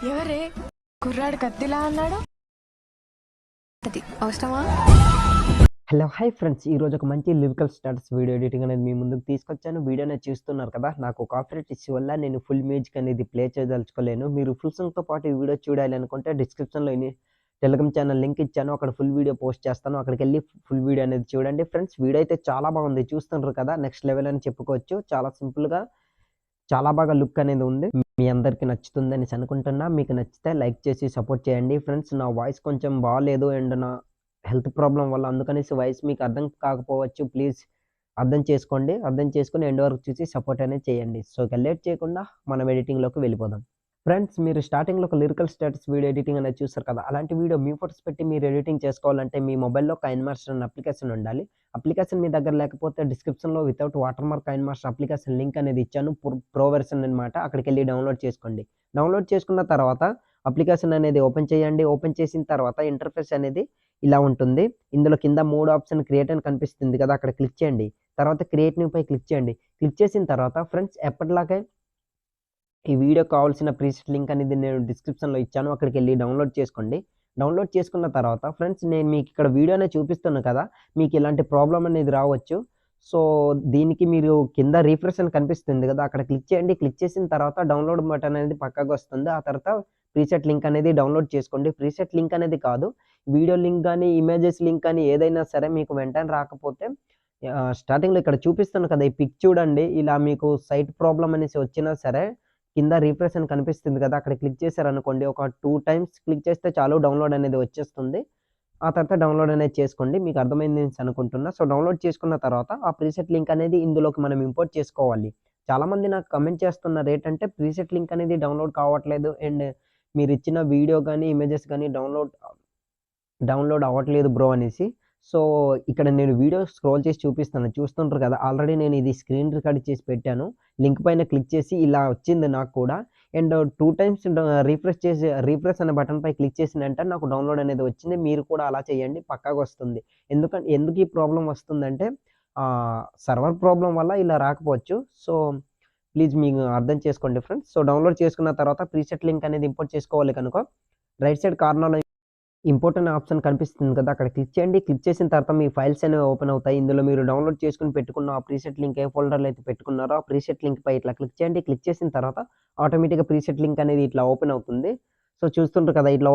ఎవరే కుర్రాడు కత్తిలా అన్నాడు? అది అవసరమా? హలో హాయ్ ఫ్రెండ్స్, ఈరోజు ఒక మంచి లిరికల్ స్టాటస్ వీడియో ఎడిటింగ్ అనేది మీ ముందుకు తీసుకొచ్చాను. వీడియోని చూస్తున్నారు కదా, నాకు కాపీరైట్ ఇష్యూ వల్ల నేను ఫుల్ మ్యూజిక్ అనేది ప్లే చేయదలుచుకోలేను. మీరు ఫుల్ సాంగ్తో పాటు ఈ వీడియో చూడాలి అనుకుంటే డిస్క్రిప్షన్లో టెలిగ్రామ్ ఛానల్ లింక్ ఇచ్చాను, అక్కడ ఫుల్ వీడియో పోస్ట్ చేస్తాను. అక్కడికి వెళ్ళి ఫుల్ వీడియో అనేది చూడండి ఫ్రెండ్స్. వీడియో అయితే చాలా బాగుంది, చూస్తున్నారు కదా, నెక్స్ట్ లెవెల్ అని చెప్పుకోవచ్చు. చాలా సింపుల్గా చాలా బాగా లుక్ అనేది ఉంది. మీ అందరికీ నచ్చుతుందని అనుకుంటున్నా. మీకు నచ్చితే లైక్ చేసి సపోర్ట్ చేయండి ఫ్రెండ్స్. నా వాయిస్ కొంచెం బాగాలేదు అండ్ నా హెల్త్ ప్రాబ్లం వల్ల అందుకనేసి వాయిస్ మీకు అర్థం కాకపోవచ్చు. ప్లీజ్ అర్థం చేసుకోండి. అర్థం చేసుకొని ఎండ్ వరకు చూసి సపోర్ట్ అనేది చేయండి. సో ఇక లేట్ చేయకుండా మనం ఎడిటింగ్లోకి వెళ్ళిపోదాం. ఫ్రెండ్స్, మీరు స్టార్టింగ్లో ఒక లిరికల్ స్టాటస్ వీడియో ఎడిటింగ్ అనేది చూస్తారు కదా, అలాంటి వీడియో మీ ఫోటోస్ పెట్టి మీరు ఎడిటింగ్ చేసుకోవాలంటే మీ మొబైల్లో కైన్ మాస్టర్ అనే అప్లికేషన్ ఉండాలి. అప్లికేషన్ మీ దగ్గర లేకపోతే డిస్క్రిప్షన్లో without water mark KineMaster application link అనేది ఇచ్చాను, ప్రో వెర్షన్ అనమాట. అక్కడికి వెళ్ళి డౌన్లోడ్ చేసుకోండి. డౌన్లోడ్ చేసుకున్న తర్వాత అప్లికేషన్ అనేది ఓపెన్ చేయండి. ఓపెన్ చేసిన తర్వాత ఇంటర్ఫేస్ అనేది ఇలా ఉంటుంది. ఇందులో కింద 3 ఆప్షన్ క్రియేట్ అని కనిపిస్తుంది కదా, అక్కడ క్లిక్ చేయండి. తర్వాత క్రియేట్ న్యూ పై క్లిక్ చేయండి. క్లిక్ చేసిన తర్వాత ఫ్రెండ్స్, ఎప్పటిలాగే ఈ వీడియోకి కావాల్సిన ప్రీసెట్ లింక్ అనేది నేను డిస్క్రిప్షన్లో ఇచ్చాను, అక్కడికి వెళ్ళి డౌన్లోడ్ చేసుకోండి. డౌన్లోడ్ చేసుకున్న తర్వాత ఫ్రెండ్స్, నేను మీకు ఇక్కడ వీడియోనే చూపిస్తున్నాను కదా, మీకు ఇలాంటి ప్రాబ్లం అనేది రావచ్చు. సో దీనికి మీరు కింద రీఫ్రెష్ అని కనిపిస్తుంది కదా, అక్కడ క్లిక్ చేయండి. క్లిక్ చేసిన తర్వాత డౌన్లోడ్ బటన్ అనేది పక్కకు వస్తుంది. ఆ తర్వాత ప్రీసెట్ లింక్ అనేది డౌన్లోడ్ చేసుకోండి. ప్రీసెట్ లింక్ అనేది కాదు, వీడియో లింక్ కానీ ఇమేజెస్ లింక్ కానీ ఏదైనా సరే మీకు వెంటనే రాకపోతే స్టార్టింగ్లో ఇక్కడ చూపిస్తున్నాను కదా, ఈ పిక్ చూడండి. ఇలా మీకు సైట్ ప్రాబ్లం అనేసి వచ్చినా సరే కింద రీఫ్రెష్ అని కనిపిస్తుంది కదా, అక్కడ క్లిక్ చేశారనుకోండి, ఒక 2 టైమ్స్ క్లిక్ చేస్తే చాలు, డౌన్లోడ్ అనేది వచ్చేస్తుంది. ఆ తర్వాత డౌన్లోడ్ అనేది చేసుకోండి. మీకు అర్థమైంది అనుకుంటున్నా. సో డౌన్లోడ్ చేసుకున్న తర్వాత ఆ ప్రీసెట్ లింక్ అనేది ఇందులోకి మనం ఇంపోర్ట్ చేసుకోవాలి. చాలామంది నాకు కమెంట్ చేస్తున్నారు ఏంటంటే, ప్రీసెట్ లింక్ అనేది డౌన్లోడ్ కావట్లేదు అండ్ మీరు ఇచ్చిన వీడియో కానీ ఇమేజెస్ కానీ డౌన్లోడ్ అవ్వట్లేదు బ్రో అనేసి. సో ఇక్కడ నేను వీడియో స్క్రోల్ చేసి చూపిస్తాను, చూస్తుంటారు కదా. ఆల్రెడీ నేను ఇది స్క్రీన్ రికార్డ్ చేసి పెట్టాను. లింక్ పైన క్లిక్ చేసి ఇలా వచ్చింది నాకు కూడా. అండ్ 2 టైమ్స్ రీఫ్రెష్ అనే బటన్ పై క్లిక్ చేసిన వెంటనే నాకు డౌన్లోడ్ అనేది వచ్చింది. మీరు కూడా అలా చేయండి, పక్కాగా వస్తుంది. ఎందుకు ఈ ప్రాబ్లం వస్తుందంటే సర్వర్ ప్రాబ్లం వల్ల ఇలా రాకపోవచ్చు. సో ప్లీజ్ మీకు అర్థం చేసుకోండి ఫ్రెండ్స్. సో డౌన్లోడ్ చేసుకున్న తర్వాత ప్రీసెట్ లింక్ అనేది ఇంపోర్ట్ చేసుకోవాలి కనుక రైట్ సైడ్ కార్నర్లో ఇంపోర్ట్ అనే ఆప్షన్ కనిపిస్తుంది కదా, అక్కడ క్లిక్ చేయండి. క్లిక్ చేసిన తర్వాత మీ ఫైల్స్ అనేవి ఓపెన్ అవుతాయి. ఇందులో మీరు డౌన్లోడ్ చేసుకుని పెట్టుకున్న ఆ ప్రీసెట్ లింక్ ఏ ఫోల్డర్లో అయితే పెట్టుకున్నారో ఆ ప్రీసెట్ లింక్ పై ఇట్లా క్లిక్ చేయండి. క్లిక్ చేసిన తర్వాత ఆటోమేటిక్గా ప్రీసెట్ లింక్ అనేది ఇట్లా ఓపెన్ అవుతుంది. సో చూస్తుంటారు కదా, ఇట్లా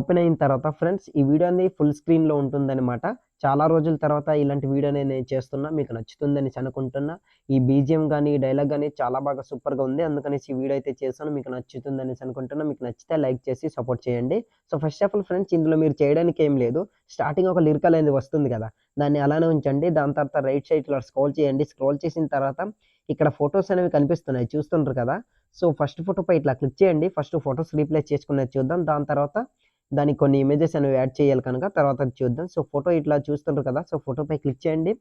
ఓపెన్ అయిన తర్వాత ఫ్రెండ్స్, ఈ వీడియో అనేది ఫుల్ స్క్రీన్లో ఉంటుందన్నమాట. చాలా రోజుల తర్వాత ఇలాంటి వీడియోని నేను చేస్తున్నా, మీకు నచ్చుతుందని అనుకుంటున్నా. ఈ బీజిఎం కానీ డైలాగ్ కానీ చాలా బాగా సూపర్గా ఉంది, అందుకనేసి ఈ వీడియో అయితే చేశాను. మీకు నచ్చుతుందని అనుకుంటున్నా. మీకు నచ్చితే లైక్ చేసి సపోర్ట్ చేయండి. So first of all friends, ఇందులో మీరు చేయడానికి ఏం లేదు. స్టార్టింగ్ ఒక లిరికల్ అనేది వస్తుంది కదా, దాన్ని అలానే ఉంచండి. దాని తర్వాత రైట్ సైడ్ ఇట్లా స్క్రోల్ చేయండి. స్క్రోల్ చేసిన తర్వాత ఇక్కడ ఫొటోస్ అనేవి కనిపిస్తున్నాయి, చూస్తుంటారు కదా. సో ఫస్ట్ ఫోటోపై ఇట్లా క్లిక్ చేయండి. ఫస్ట్ ఫొటోస్ రీప్లేస్ చేసుకునేది చూద్దాం. దాని తర్వాత దానికి కొన్ని ఇమేజెస్ అనేవి యాడ్ చేయాలి కనుక తర్వాత చూద్దాం. సో ఫోటో ఇట్లా చూస్తుంటారు కదా, సో ఫోటోపై క్లిక్ చేయండి.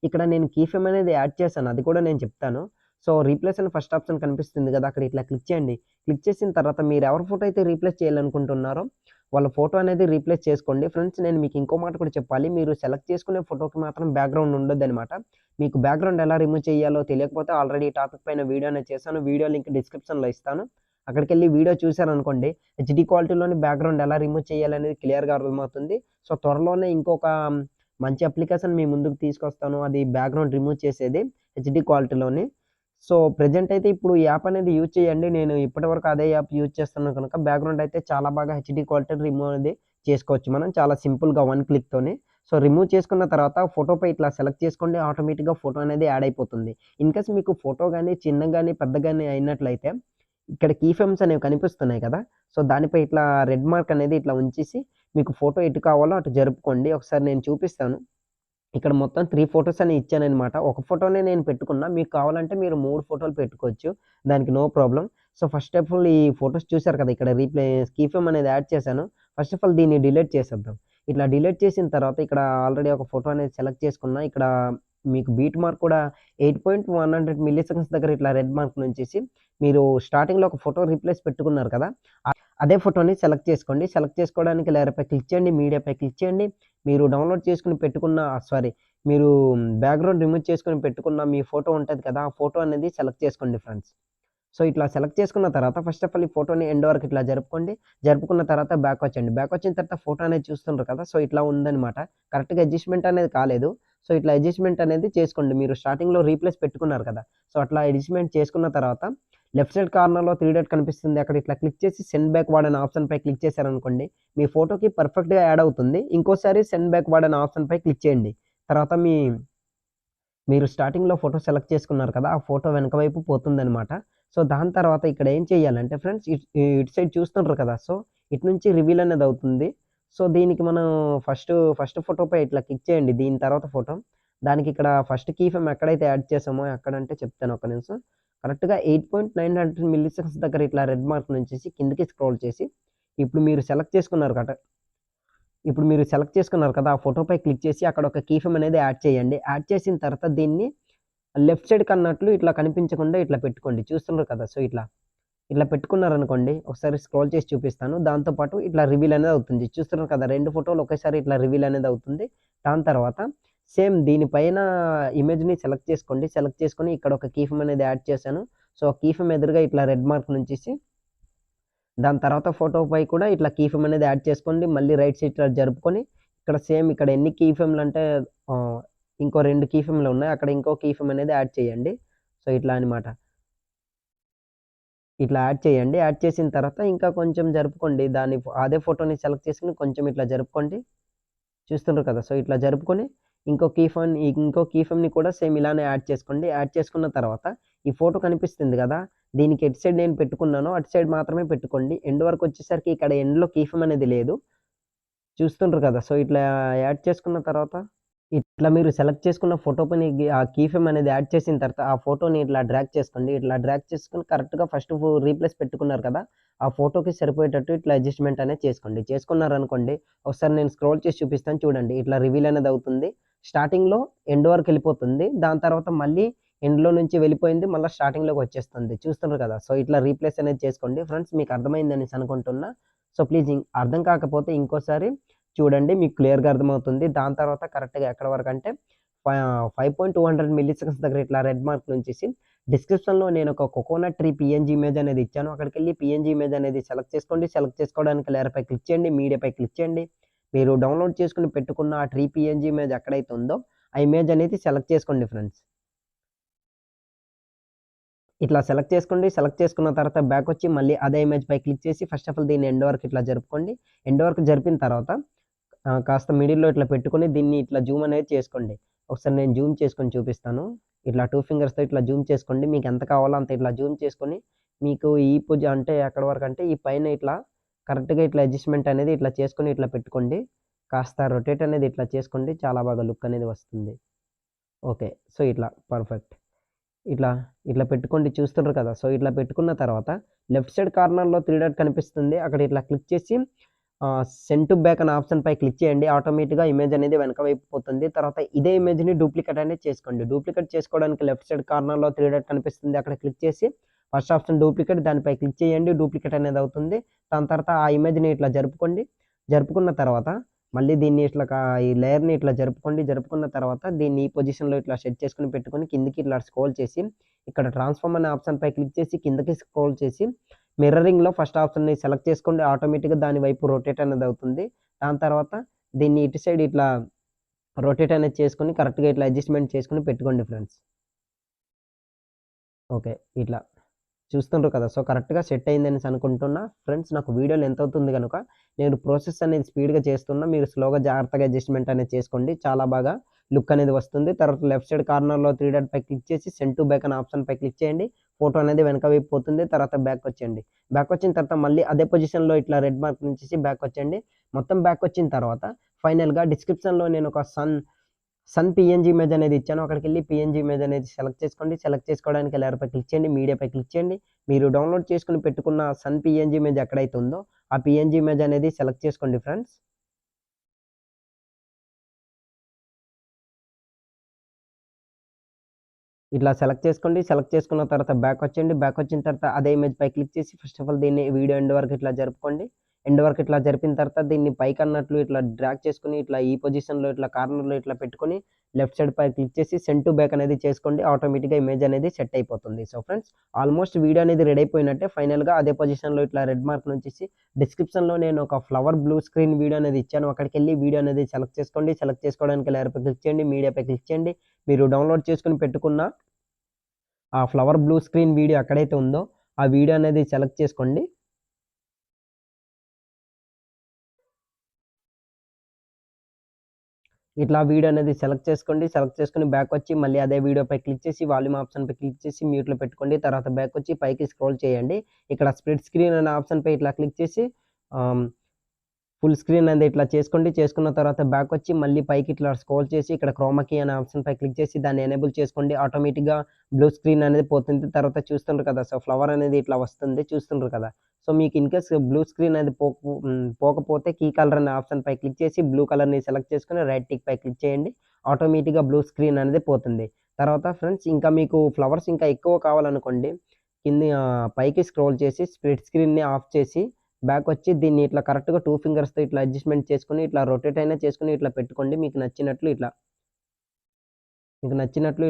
ఇక్కడ నేను కీ ఫ్రేమ్ అనేది యాడ్ చేశాను, అది కూడా నేను చెప్తాను. సో రీప్లేస్ అని ఫస్ట్ ఆప్షన్ కనిపిస్తుంది కదా, అక్కడ ఇట్లా క్లిక్ చేయండి. క్లిక్ చేసిన తర్వాత మీరు ఎవరి ఫోటో అయితే రీప్లేస్ చేయాలనుకుంటున్నారో వాళ్ళ ఫోటో అనేది రీప్లేస్ చేసుకోండి. ఫ్రెండ్స్, నేను మీకు ఇంకో మాట కూడా చెప్పాలి. మీరు సెలెక్ట్ చేసుకునే ఫోటోకి మాత్రం బ్యాక్గ్రౌండ్ ఉండొద్దు అనమాట. మీకు బ్యాక్గ్రౌండ్ ఎలా రిమూవ్ చేయాలో తెలియకపోతే ఆల్రెడీ ఈ టాపిక్ పైన వీడియో అనేది చేశాను. వీడియో లింక్ డిస్క్రిప్షన్లో ఇస్తాను, అక్కడికి వెళ్ళి వీడియో చూశారనుకోండి. హెచ్డి క్వాలిటీలోని బ్యాక్గ్రౌండ్ ఎలా రిమూవ్ చేయాలనేది క్లియర్గా అర్థమవుతుంది. సో త్వరలోనే ఇంకొక మంచి అప్లికేషన్ మీ ముందుకు తీసుకొస్తాను, అది బ్యాక్గ్రౌండ్ రిమూవ్ చేసేది హెచ్డి క్వాలిటీలోని. సో ప్రెజెంట్ అయితే ఇప్పుడు ఈ యాప్ అనేది యూజ్ చేయండి. నేను ఇప్పటివరకు అదే యాప్ యూజ్ చేస్తున్నాను కనుక బ్యాక్గ్రౌండ్ అయితే చాలా బాగా హెచ్డి క్వాలిటీ రిమూవ్ అనేది చేసుకోవచ్చు మనం, చాలా సింపుల్గా 1 క్లిక్తోనే. సో రిమూవ్ చేసుకున్న తర్వాత ఫోటోపై ఇట్లా సెలెక్ట్ చేసుకోండి, ఆటోమేటిక్గా ఫోటో అనేది యాడ్ అయిపోతుంది. ఇన్కేస్ మీకు ఫోటో కానీ చిన్నగా కానీ పెద్దగా కానీ అయినట్లయితే ఇక్కడ కీ ఫ్రేమ్స్ అనేవి కనిపిస్తున్నాయి కదా, సో దానిపై ఇట్లా రెడ్ మార్క్ అనేది ఇట్లా ఉంచేసి మీకు ఫోటో ఎటు కావాలో అటు జరుపుకోండి. ఒకసారి నేను చూపిస్తాను. ఇక్కడ మొత్తం 3 ఫోటోస్ అని ఇచ్చాననమాట. ఒక ఫోటోనే నేను పెట్టుకున్నా, మీకు కావాలంటే మీరు 3 ఫోటోలు పెట్టుకోవచ్చు, దానికి no problem. So first of all ఈ ఫోటోస్ చూసారు కదా, ఇక్కడ కీ ఫ్రేమ్ అనేది యాడ్ చేశాను. ఫస్ట్ ఆఫ్ ఆల్ దీన్ని డిలీట్ చేసేద్దాం. ఇట్లా డిలీట్ చేసిన తర్వాత ఇక్కడ ఆల్రెడీ ఒక ఫోటో అనేది సెలెక్ట్ చేసుకున్నా. ఇక్కడ మీకు బీట్ మార్క్ కూడా 8.100 మిల్లీ సెకండ్స్ దగ్గర ఇట్లా రెడ్ మార్క్ నుంచేసి మీరు స్టార్టింగ్లో ఒక ఫోటో రీప్లేస్ పెట్టుకున్నారు కదా, అదే ఫోటోని సెలెక్ట్ చేసుకోండి. సెలెక్ట్ చేసుకోవడానికి లేయర్పై క్లిక్ చేయండి, మీడియాపై క్లిక్ చేయండి. మీరు డౌన్లోడ్ చేసుకుని పెట్టుకున్న మీరు బ్యాక్గ్రౌండ్ రిమూవ్ చేసుకుని పెట్టుకున్న మీ ఫోటో ఉంటుంది కదా, ఆ ఫోటో అనేది సెలెక్ట్ చేసుకోండి ఫ్రెండ్స్. సో ఇట్లా సెలెక్ట్ చేసుకున్న తర్వాత ఫస్ట్ ఆఫ్ ఆల్ ఈ ఫోటోని ఎండ్ వరకు ఇట్లా జరుపుకోండి. జరుపుకున్న తర్వాత బ్యాక్ వచ్చేయండి. బ్యాక్ వచ్చిన తర్వాత ఫోటో అనేది చూస్తుండ్రు కదా! సో ఇట్లా ఉందనమాట. కరెక్ట్‌గా అడ్జస్ట్‌మెంట్ అనేది కాలేదు. సో ఇట్లా అడ్జస్ట్‌మెంట్ అనేది చేసుకోండి. మీరు స్టార్టింగ్‌లో రీప్లేస్ పెట్టుకున్నారు కదా! సో అట్లా అడ్జస్ట్‌మెంట్ చేసుకున్న తర్వాత లెఫ్ట్ సైడ్ కార్నర్‌లో 3 డాట్ కనిపిస్తుంది. అక్కడ ఇట్లా క్లిక్ చేసి సెండ్ బ్యాక్‌వర్డ్ అనే ఆప్షన్‌పై క్లిక్ చేశారనుకోండి, మీ ఫోటోకి పర్ఫెక్ట్‌గా యాడ్ అవుతుంది. ఇంకోసారి సెండ్ బ్యాక్‌వర్డ్ అనే ఆప్షన్‌పై క్లిక్ చేయండి. తర్వాత మీరు స్టార్టింగ్‌లో ఫోటో సెలెక్ట్ చేసుకున్నారు కదా! ఆ ఫోటో వెనక వైపు పోతుందనమాట. సో దాని తర్వాత ఇక్కడ ఏం చేయాలంటే ఫ్రెండ్స్ ఇటు సైడ్ చూస్తుండ్రు కదా! సో ఇటు నుంచి రివీల్ అనేది అవుతుంది. సో దీనికి మనం ఫస్ట్ ఫోటోపై ఇట్లా క్లిక్ చేయండి. దీని తర్వాత ఫోటో. దానికి ఇక్కడ ఫస్ట్ కీ ఫ్రేమ్ ఎక్కడైతే యాడ్ చేసామో ఎక్కడంటే చెప్తాను ఒక్క నిమిషం. కరెక్ట్‌గా 8.900 మిల్లీసెకండ్స్ దగ్గర ఇట్లా రెడ్ మార్క్ నుంచేసి కిందకి స్క్రోల్ చేసి ఇప్పుడు మీరు సెలెక్ట్ చేసుకున్నారు ఇప్పుడు మీరు సెలెక్ట్ చేసుకున్నారు కదా! ఆ ఫోటోపై క్లిక్ చేసి అక్కడ ఒక కీ ఫ్రేమ్ అనేది యాడ్ చేయండి. యాడ్ చేసిన తర్వాత దీన్ని లెఫ్ట్ సైడ్‌కి అన్నట్లు ఇట్లా కనిపించకుండా ఇట్లా పెట్టుకోండి. చూస్తున్నారు కదా! సో ఇట్లా పెట్టుకున్నారనుకోండి. ఒకసారి స్క్రోల్ చేసి చూపిస్తాను. దాంతో పాటు ఇట్లా రివీల్ అనేది అవుతుంది. చూస్తున్నారు కదా! 2 ఫోటోలు ఒకేసారి ఇట్లా రివీల్ అనేది అవుతుంది. దాని తర్వాత సేమ్ దీనిపైన ఇమేజ్‌ని సెలెక్ట్ చేసుకోండి. సెలెక్ట్ చేసుకొని ఇక్కడ ఒక కీ ఫ్రేమ్ అనేది యాడ్ చేశాను. సో, ఆ కీ ఫ్రేమ్ ఎదురుగా ఇట్లా రెడ్ మార్క్ నుంచేసి దాని తర్వాత ఫోటోపై కూడా ఇట్లా కీ ఫ్రేమ్ అనేది యాడ్ చేసుకోండి. మళ్ళీ రైట్ సైడ్ ఇట్లా జరుపుకొని ఇక్కడ సేమ్ ఇక్కడ ఎన్ని కీ ఫ్రేమ్‌లంటే ఇంకో 2 కీ ఫ్రేమ్‌లు ఉన్నాయి. అక్కడ ఇంకో కీ ఫ్రేమ్ అనేది యాడ్ చేయండి. సో, ఇట్లా అన్నమాట. ఇట్లా యాడ్ చేయండి. యాడ్ చేసిన తర్వాత ఇంకా కొంచెం జరుపుకోండి. అదే ఫోటోని సెలెక్ట్ చేసుకొని కొంచెం ఇట్లా జరుపుకోండి. చూస్తుండ్రు కదా! సో, ఇట్లా జరుపుకొని ఇంకో కీ ఫ్రేమ్‌ని కూడా సేమ్ ఇలానే యాడ్ చేసుకోండి. యాడ్ చేసుకున్న తర్వాత ఈ ఫోటో కనిపిస్తుంది గదా! దీనికి ఎటు సైడ్ నేను పెట్టుకున్నానో అటు సైడ్ మాత్రమే పెట్టుకోండి. ఎండ్ వరకు వచ్చేసరికి ఇక్కడ ఎండ్‌లో కీ ఫ్రేమ్ అనేది లేదు. చూస్తుండ్రు కదా! సో, ఇట్లా యాడ్ చేసుకున్న తర్వాత ఇట్లా మీరు సెలెక్ట్ చేసుకున్న ఫోటో పైన ఆ కీ ఫ్రేమ్ అనేది యాడ్ చేసిన తర్వాత ఆ ఫోటోని ఇట్లా డ్రాగ్ చేసుకోండి. ఇట్లా డ్రాగ్ చేసుకొని కరెక్ట్‌గా ఫస్ట్ రీప్లేస్ పెట్టుకున్నారు కదా! ఆ ఫోటోకి సరిపోయేటట్టు ఇట్లా అడ్జస్ట్‌మెంట్ అనేది చేసుకోండి. చేసుకున్నారనుకోండి ఒకసారి నేను స్క్రోల్ చేసి చూపిస్తాను చూడండి. ఇట్లా రివీల్ అనేది అవుతుంది. స్టార్టింగ్‌లో ఎండ్ వరకు వెళ్ళిపోతుంది. దాని తర్వాత మళ్ళీ ఎండ్‌లో నుంచి వెళ్ళిపోయింది. మళ్ళా స్టార్టింగ్‌లోకి వచ్చేస్తుంది. చూస్తున్నారు కదా! సో, ఇట్లా రీప్లేస్ అనేది చేసుకోండి. ఫ్రెండ్స్ మీకు అర్థమైందనేసి అనుకుంటున్నా. సో, ప్లీజ్ అర్థం కాకపోతే ఇంకోసారి చూడండి. మీకు క్లియర్‌గా అర్థమవుతుంది. దాని తర్వాత కరెక్ట్‌గా ఎక్కడి వరకంటే 5.200 మిల్లీసెకండ్స్ దగ్గర ఇట్లా రెడ్ మార్క్ నుంచేసి డిస్క్రిప్షన్‌లో నేను ఒక కోకోనట్ ట్రీ పీఎన్‌జీ ఇమేజ్ అనేది ఇచ్చాను. అక్కడికెళ్ళి పీఎన్‌జీ ఇమేజ్ అనేది సెలెక్ట్ చేసుకోండి. సెలెక్ట్ చేసుకోవడానికి లేయర్‌పై క్లిక్ చేయండి. మీడియాపై క్లిక్ చేయండి. మీరు డౌన్‌లోడ్ చేసుకొని పెట్టుకున్న ఆ ట్రీ పీఎన్‌జీ ఇమేజ్ ఎక్కడైతే ఉందో ఆ ఇమేజ్ అనేది సెలెక్ట్ చేసుకోండి ఫ్రెండ్స్. ఇట్లా సెలెక్ట్ చేసుకోండి. సెలెక్ట్ చేసుకున్న తర్వాత బ్యాకొచ్చి మళ్ళీ అదే ఇమేజ్‌పై క్లిక్ చేసి ఫస్ట్ ఆఫ్ ఆల్ దీన్ని ఎండ్ వరకు ఇట్లా జరుపుకోండి. ఎండ్ వరకు జరిపిన తర్వాత కాస్త మిడిల్‌లో ఇట్లా పెట్టుకొని దీన్ని ఇట్లా జూమ్ అనేది చేసుకోండి. ఒకసారి నేను జూమ్ చేసుకొని చూపిస్తాను. ఇట్లా 2 ఫింగర్స్‌తో ఇట్లా జూమ్ చేసుకోండి. మీకెంత కావాలో అంత ఇట్లా జూమ్ చేసుకొని మీకు ఈ అంటే ఎక్కడి వరకంటే ఈ పైన ఇట్లా కరెక్ట్‌గా ఇట్లా అడ్జస్ట్‌మెంట్ అనేది ఇట్లా చేసుకొని ఇట్లా పెట్టుకోండి. కాస్త రొటేట్ అనేది ఇట్లా చేసుకోండి. చాలా బాగా లుక్ అనేది వస్తుంది. ఓకే. సో, ఇట్లా పర్ఫెక్ట్. ఇట్లా, ఇట్లా పెట్టుకోండి చూస్తుండ్రు కదా! సో, ఇట్లా పెట్టుకున్న తర్వాత లెఫ్ట్ సైడ్ కార్నర్‌లో 3 డాట్ కనిపిస్తుంది. అక్కడ ఇట్లా క్లిక్ చేసి సెండ్ టు బ్యాక్ అనే ఆప్షన్‌పై క్లిక్ చేయండి. ఆటోమేటిక్‌గా ఇమేజ్ అనేది వెనక వైపు పోతుంది. తర్వాత ఇదే ఇమేజ్‌ని డూప్లికేట్ అనేది చేసుకోండి. డూప్లికేట్ చేసుకోవడానికి లెఫ్ట్ సైడ్ కార్నర్‌లో 3 డాట్ కనిపిస్తుంది. అక్కడ క్లిక్ చేసి ఫస్ట్ ఆప్షన్ డూప్లికేట్ దానిపై క్లిక్ చేయండి. డూప్లికేట్ అనేది అవుతుంది. దాని తర్వాత ఆ ఇమేజ్‌ని ఇట్లా జరుపుకోండి. జరుపుకున్న తర్వాత మళ్ళీ దీన్ని ఇట్లా ఈ లేయర్‌ని ఇట్లా జరుపుకోండి. జరుపుకున్న తర్వాత దీన్ని ఈ పొజిషన్‌లో ఇట్లా సెట్ చేసుకొని పెట్టుకొని కిందకి ఇట్లా స్క్రోల్ చేసి ఇక్కడ ట్రాన్స్‌ఫార్మ్ అనే ఆప్షన్‌పై క్లిక్ చేసి కిందకి స్క్రోల్ చేసి మిర్రరింగ్‌లో ఫస్ట్ ఆప్షన్‌ని సెలెక్ట్ చేసుకోండి. ఆటోమేటిక్‌గా దాని వైపు రొటేట్ అనేది అవుతుంది. దాని తర్వాత దీన్ని ఇటు సైడ్ ఇట్లా రొటేట్ అనేది చేసుకొని కరెక్ట్‌గా ఇట్లా అడ్జస్ట్‌మెంట్ చేసుకొని పెట్టుకోండి ఫ్రెండ్స్. ఓకే. ఇట్లా. చూస్తుండ్రు కదా! సో, కరెక్ట్‌గా సెట్ అయిందనేసి అనుకుంటున్నా. ఫ్రెండ్స్ నాకు వీడియో లెంత్ అవుతుంది గనుక నేను ప్రాసెస్ అనేది స్పీడ్‌గా చేస్తున్నా. మీరు స్లోగా జాగ్రత్తగా అడ్జస్ట్‌మెంట్ అనేది చేసుకోండి. చాలా బాగా లుక్ అనేది వస్తుంది. తర్వాత లెఫ్ట్ సైడ్ కార్నర్‌లో 3 డాట్ పై క్లిక్ చేసి సెండ్ టు బ్యాక్ అనే ఆప్షన్‌పై క్లిక్ చేయండి. ఫోటో అనేది వెనక వైపు పోతుంది. తర్వాత బ్యాకొచ్చేయండి. బ్యాకొచ్చిన తర్వాత మళ్ళీ అదే పొజిషన్‌లో ఇట్లా రెడ్ మార్క్ నుంచేసి బ్యాకొచ్చేయండి. మొత్తం బ్యాకొచ్చిన తర్వాత ఫైనల్‌గా డిస్క్రిప్షన్‌లో నేను ఒక సన్ పీఎన్‌జీ ఇమేజ్ అనేది ఇచ్చాను. అక్కడికెళ్ళి పీఎన్‌జీ ఇమేజ్ అనేది సెలెక్ట్ చేసుకోండి. సెలెక్ట్ చేసుకోవడానికి లేయర్‌పై క్లిక్ చేయండి. మీడియాపై క్లిక్ చేయండి. మీరు డౌన్‌లోడ్ చేసుకొని పెట్టుకున్న సన్ పీఎన్‌జీ ఇమేజ్ ఎక్కడైతే ఉందో ఆ పీఎన్‌జీ ఇమేజ్ అనేది సెలెక్ట్ చేసుకోండి ఫ్రెండ్స్. ఇట్లా సెలెక్ట్ చేసుకోండి. సెలెక్ట్ చేసుకున్న తర్వాత బ్యాకొచ్చేయండి. బ్యాకొచ్చిన తర్వాత అదే ఇమేజ్‌పై క్లిక్ చేసి ఫస్ట్ ఆఫ్ ఆల్ దీన్ని వీడియో ఎండ్ వరకు ఇట్లా జరుపుకోండి. ఎండ్ వరకు ఇట్లా జరిపిన తర్వాత దీన్ని పైకి అన్నట్లు ఇట్లా డ్రాగ్ చేసుకొని ఇట్లా ఈ పొజిషన్లో ఇట్లా కార్నర్లో ఇట్లా పెట్టుకొని లెఫ్ట్ సైడ్ పై క్లిక్ చేసి సెండ్ టు బ్యాక్ అనేది చేసుకోండి. ఆటోమేటిక్గా ఇమేజ్ అనేది సెట్ అయిపోతుంది. సో ఫ్రెండ్స్ ఆల్మోస్ట్ వీడియో అనేది రెడీ అయిపోయినట్టే. ఫైనల్గా అదే పొజిషన్లో ఇట్లా రెడ్ మార్క్ నుంచి డిస్క్రిప్షన్లో నేను ఒక ఫ్లవర్ బ్లూ స్క్రీన్ వీడియో అనేది ఇచ్చాను. అక్కడికి వెళ్ళి వీడియో అనేది సెలెక్ట్ చేసుకోండి. సెలెక్ట్ చేసుకోవడానికి లేయర్పై క్లిక్ చేయండి, మీడియాపై క్లిక్ చేయండి. మీరు డౌన్లోడ్ చేసుకుని పెట్టుకున్న ఆ ఫ్లవర్ బ్లూ స్క్రీన్ వీడియో ఎక్కడైతే ఉందో ఆ వీడియో అనేది సెలెక్ట్ చేసుకోండి. ఇట్లా వీడియో అనేది సెలెక్ట్ చేసుకోండి. సెలెక్ట్ చేసుకొని బ్యాక్ వచ్చి మళ్ళీ అదే వీడియోపై క్లిక్ చేసి వాల్యూమ్ ఆప్షన్పై క్లిక్ చేసి మ్యూట్లో పెట్టుకోండి. తర్వాత బ్యాక్ వచ్చి పైకి స్క్రోల్ చేయండి. ఇక్కడ స్ప్లిట్ స్క్రీన్ అనే ఆప్షన్పై ఇట్లా క్లిక్ చేసి ఫుల్ స్క్రీన్ అనేది ఇట్లా చేసుకోండి. చేసుకున్న తర్వాత బ్యాక్ వచ్చి మళ్ళీ పైకి ఇట్లా స్క్రోల్ చేసి ఇక్కడ క్రోమాకీ అనే ఆప్షన్పై క్లిక్ చేసి దాన్ని ఎనేబుల్ చేసుకోండి. ఆటోమేటిక్గా బ్లూ స్క్రీన్ అనేది పోతుంది. తర్వాత చూస్తుండ్రు కదా, సో ఫ్లవర్ అనేది ఇట్లా వస్తుంది చూస్తుండ్రు కదా. సో మీకు ఇన్కేస్ బ్లూ స్క్రీన్ అనేది పోకపోతే కీ కలర్ అనే ఆప్షన్పై క్లిక్ చేసి బ్లూ కలర్ని సెలెక్ట్ చేసుకుని రైట్ టిక్ పై క్లిక్ చేయండి. ఆటోమేటిక్గా బ్లూ స్క్రీన్ అనేది పోతుంది. తర్వాత ఫ్రెండ్స్ ఇంకా మీకు ఫ్లవర్స్ ఇంకా ఎక్కువ కావాలనుకోండి, కింది పైకి స్క్రోల్ చేసి స్ప్లిట్ స్క్రీన్ని ఆఫ్ చేసి బ్యాక్ వచ్చి దీన్ని ఇట్లా కరెక్ట్గా 2 ఫింగర్స్తో ఇట్లా అడ్జస్ట్మెంట్ చేసుకొని ఇట్లా రొటేట్ అయినా చేసుకొని ఇట్లా పెట్టుకోండి. మీకు నచ్చినట్లు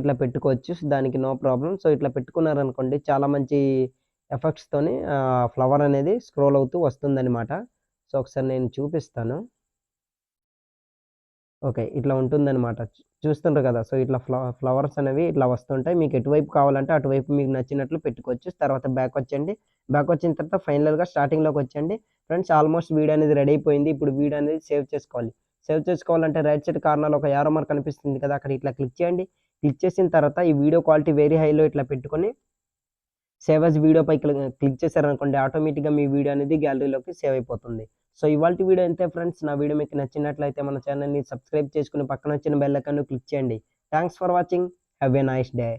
ఇట్లా పెట్టుకోవచ్చు. దానికి నో ప్రాబ్లం. సో ఇట్లా పెట్టుకున్నారనుకోండి చాలా మంచి ఎఫెక్ట్స్తోని ఫ్లవర్ అనేది స్క్రోల్ అవుతూ వస్తుందన్నమాట. సో ఒకసారి నేను చూపిస్తాను. ఓకే, ఇట్లా ఉంటుందన్నమాట. చూస్తుండ్రు కదా, సో ఇట్లా ఫ్లవర్స్ అనేవి ఇట్లా వస్తుంటాయి. మీకు ఎటువైపు కావాలంటే అటువైపు మీకు నచ్చినట్లు పెట్టుకోవచ్చు. తర్వాత బ్యాక్ వచ్చండి. బ్యాక్ వచ్చిన తర్వాత ఫైనల్గా స్టార్టింగ్లోకి వచ్చండి. ఫ్రెండ్స్ ఆల్మోస్ట్ వీడియో అనేది రెడీ అయిపోయింది. ఇప్పుడు వీడియో అనేది సేవ్ చేసుకోవాలి. సేవ్ చేసుకోవాలంటే రైట్ సైడ్ కార్నర్లో ఒక యారో మార్క్ కనిపిస్తుంది కదా, అక్కడ ఇట్లా క్లిక్ చేయండి. క్లిక్ చేసిన తర్వాత ఈ వీడియో క్వాలిటీ వెరీ హైలో ఇట్లా పెట్టుకొని సేవ్ యాజ్ వీడియోపై క్లిక్ చేశారనుకోండి, ఆటోమేటిక్గా మీ వీడియో అనేది గ్యాలరీలోకి సేవ్ అయిపోతుంది. సో ఇవాల్టి వీడియో అంతే ఫ్రెండ్స్. నా వీడియో మీకు నచ్చినట్లయితే మన ఛానల్ని సబ్స్క్రైబ్ చేసుకుని పక్కన వచ్చిన బెల్ ఐకాన్ను క్లిక్ చేయండి. Thanks for watching. Have a nice day.